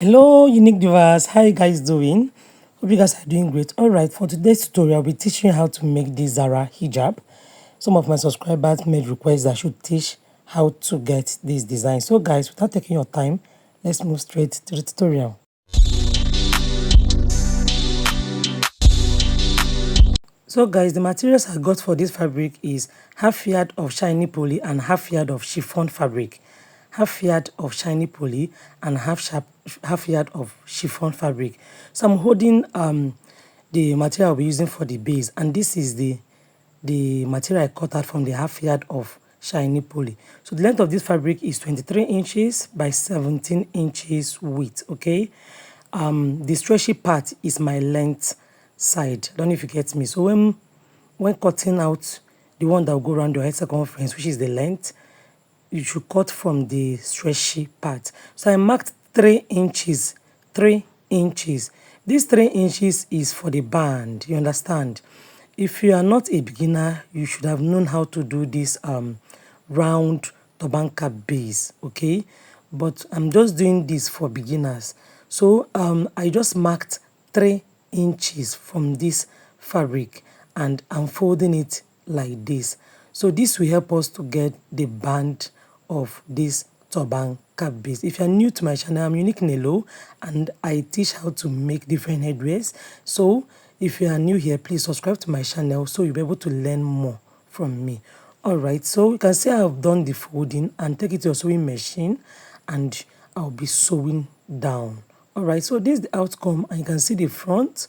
Hello, unique divas. How you guys doing? Hope you guys are doing great. All right, for today's tutorial, I'll be teaching you how to make this Zara hijab. Some of my subscribers made requests that I should teach how to get this design. So, guys, without taking your time, let's move straight to the tutorial. So, guys, the materials I got for this fabric is half yard of shiny poly and half yard of chiffon fabric. Half yard of shiny poly and half yard of chiffon fabric. So I'm holding the material I'll be using for the base, and this is the material I cut out from the half yard of shiny poly. So the length of this fabric is 23 inches by 17 inches width. Okay, the stretchy part is my length side. I don't know if you get me. So when cutting out the one that will go around your head circumference, which is the length, you should cut from the stretchy part. So I marked 3 inches. 3 inches. This 3 inches is for the band. You understand? If you are not a beginner, you should have known how to do this round turban cap base. Okay, but I'm just doing this for beginners. So I just marked 3 inches from this fabric and I'm folding it like this. So this will help us to get the band of this turban cap base. If you're new to my channel, I'm Unique Nelo and I teach how to make different headwears. So if you are new here, please subscribe to my channel so you'll be able to learn more from me. All right, so you can see I've done the folding and take it to your sewing machine and I'll be sewing down. All right, so this is the outcome and you can see the front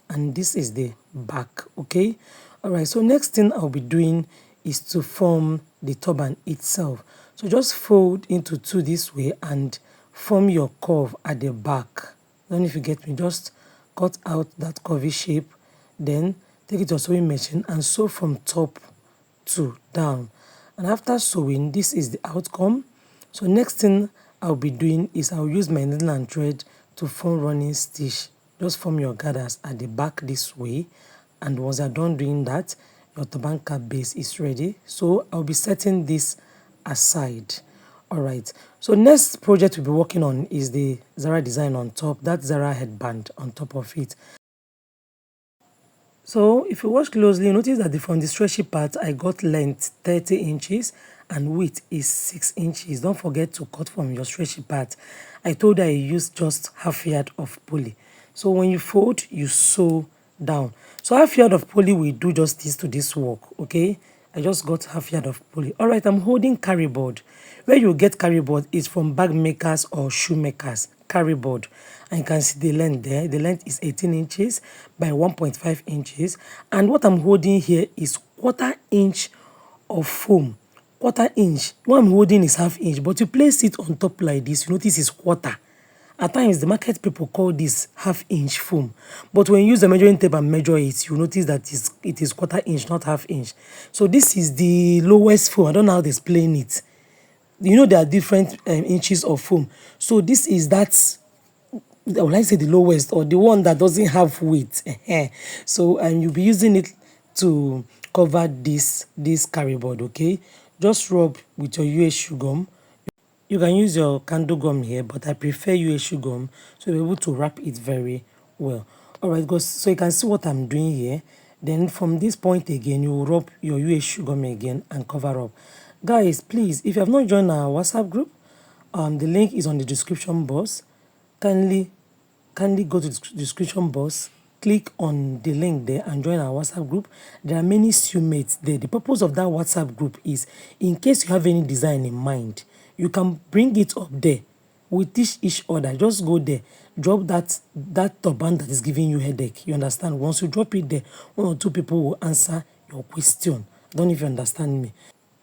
and this is the back. Okay, all right, so next thing I'll be doing is to form the turban itself. So just fold into two this way and form your curve at the back. I don't know if you get me. Just cut out that curvy shape, then take it to a sewing machine and sew from top to down. And after sewing, this is the outcome. So next thing I'll be doing is I'll use my needle and thread to form running stitch. Just form your gathers at the back this way, and once you're done doing that, your turban cap base is ready. So I'll be setting this aside. All right, so next project we'll be working on is the Zara design on top, that Zara headband on top of it. So if you watch closely, you notice that from the stretchy part I got length 30 inches and width is 6 inches. Don't forget to cut from your stretchy part. I told you I used just half yard of poly. So when you fold, you sew down. So half yard of poly will do justice to this work. Okay, I just got half yard of poly. All right, I'm holding carry board. Where you get carry board is from bag makers or shoe makers. Carry board, and you can see the length there. The length is 18 inches by 1.5 inches, and what I'm holding here is 1/4 inch of foam. 1/4 inch. What I'm holding is half inch, but you place it on top like this, you notice it's quarter. At times, the market people call this half inch foam, but when you use the measuring tape and measure it, you notice that it is 1/4 inch, not half inch. So this is the lowest foam. I don't know how to explain it. You know there are different inches of foam. So this is that, would I say the lowest or the one that doesn't have weight. So you'll be using it to cover this carry board. Okay, just rub with your US shoe gum. You can use your candle gum here, but I prefer US shoe gum so you're able to wrap it very well. All right, guys, so you can see what I'm doing here. Then from this point again, you will rub your US shoe gum again and cover up. Guys, please, if you have not joined our WhatsApp group, the link is on the description box. Kindly go to the description box, click on the link there and join our WhatsApp group. There are many mates there. The purpose of that WhatsApp group is in case you have any design in mind, you can bring it up there. We teach each other. Just go there, drop that turban that is giving you headache. You understand? Once you drop it there, one or two people will answer your question. I don't know if you understand me.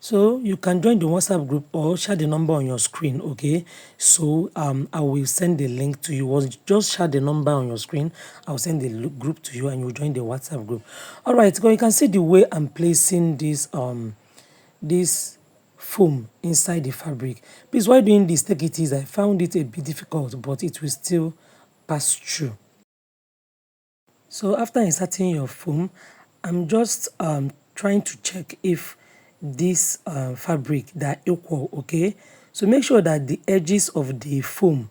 So you can join the WhatsApp group or share the number on your screen. Okay, so I will send the link to you. Or just share the number on your screen. I'll send the group to you and you join the WhatsApp group. All right, so you can see the way I'm placing this foam inside the fabric. Please, while doing this, take it easy. I found it a bit difficult, but it will still pass through. So after inserting your foam, I'm just trying to check if this fabric, they are equal. Okay, so make sure that the edges of the foam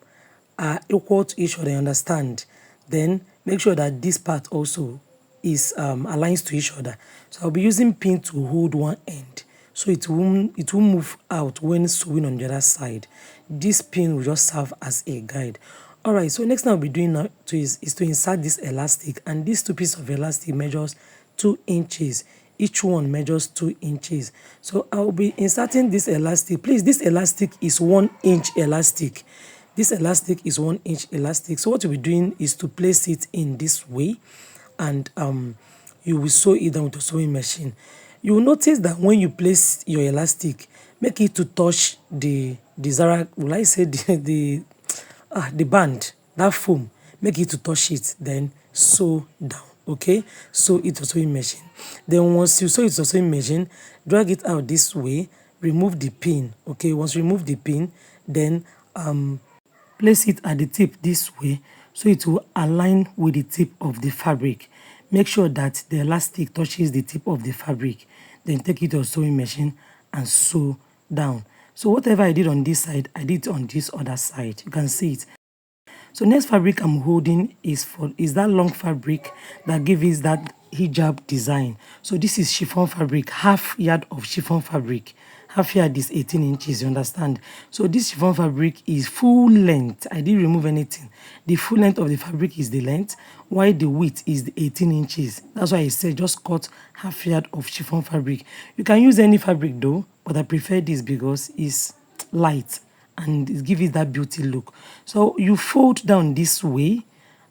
are equal to each other, you understand? Then make sure that this part also is aligns to each other. So I'll be using pin to hold one end, so it won't move out when sewing on the other side. This pin will just serve as a guide. All right, so next thing I'll be doing now is to insert this elastic, and these two pieces of elastic measures 2 inches. Each one measures 2 inches. So I'll be inserting this elastic. Please, this elastic is 1 inch elastic. This elastic is 1 inch elastic. So what you'll be doing is to place it in this way, and you will sew it down with a sewing machine. You will notice that when you place your elastic, make it to touch the Zara, will I say the band, that foam, make it to touch it, then sew down. Okay, sew it to sewing machine. Then once you sew it to sewing machine, drag it out this way, remove the pin. Okay, once you remove the pin, then place it at the tip this way, so it will align with the tip of the fabric. Make sure that the elastic touches the tip of the fabric. Then take it to a sewing machine and sew down. So whatever I did on this side, I did on this other side. You can see it. So next fabric I'm holding is that long fabric that gives us that hijab design. So this is chiffon fabric, half yard of chiffon fabric. Half yard is 18 inches, you understand? So this chiffon fabric is full length. I didn't remove anything. The full length of the fabric is the length, while the width is the 18 inches. That's why I said just cut half yard of chiffon fabric. You can use any fabric though, but I prefer this because it's light and it gives it that beauty look. So you fold down this way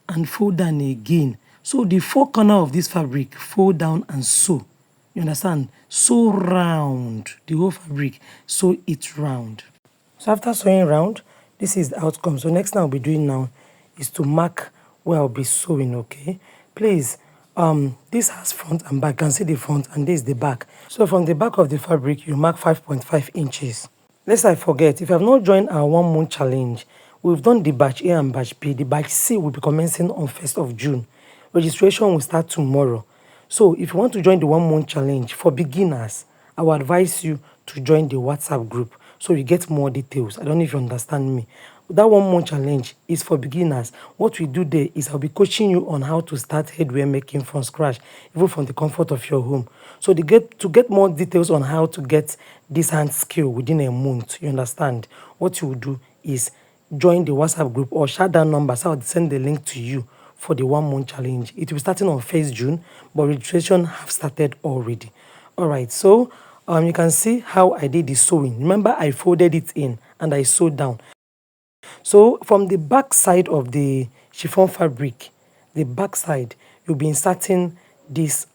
and fold down again. So the four corners of this fabric, fold down and sew. You understand? Sew round the whole fabric, sew it round. So after sewing round, this is the outcome. So next thing I'll be doing now is to mark where I'll be sewing. Okay, please. This has front and back. You can see the front and this is the back. So from the back of the fabric, you mark 5.5 inches. Lest I forget, if you have not joined our 1 month challenge, we've done the batch A and batch B. The batch C will be commencing on 1st of June. Registration will start tomorrow. So if you want to join the 1 month challenge for beginners, I will advise you to join the WhatsApp group so you get more details. I don't know if you understand me. That 1 month challenge is for beginners. What we do there is I'll be coaching you on how to start headwear making from scratch, even from the comfort of your home. So to get more details on how to get this hand skill within a month, you understand, what you will do is join the WhatsApp group or shout that number so I'll send the link to you for the 1 month challenge. It will be starting on 1st June, but registration have started already. All right, so you can see how I did the sewing. Remember, I folded it in and I sewed down. So from the back side of the chiffon fabric, the back side, you'll be inserting this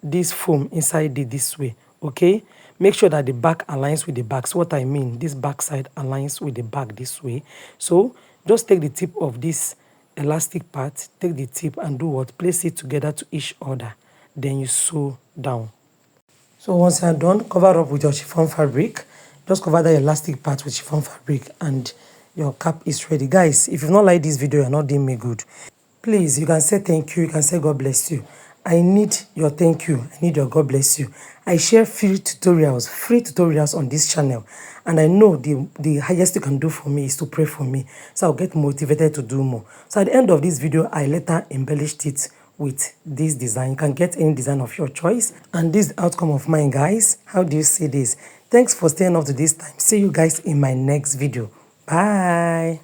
this foam inside it this way. Okay, make sure that the back aligns with the back. So what I mean, this back side aligns with the back this way. So just take the tip of this elastic part, take the tip and do what? Place it together to each other. Then you sew down. So once you're done, cover up with your chiffon fabric. Just cover the elastic part with chiffon fabric and your cap is ready. Guys, if you've not liked this video, you're not doing me good. Please, you can say thank you. You can say God bless you. I need your thank you. I need your God bless you. I share free tutorials on this channel. And I know the highest you can do for me is to pray for me. So I'll get motivated to do more. So at the end of this video, I later embellished it with this design. You can get any design of your choice. And this is the outcome of mine, guys. How do you see this? Thanks for staying up to this time. See you guys in my next video. Bye.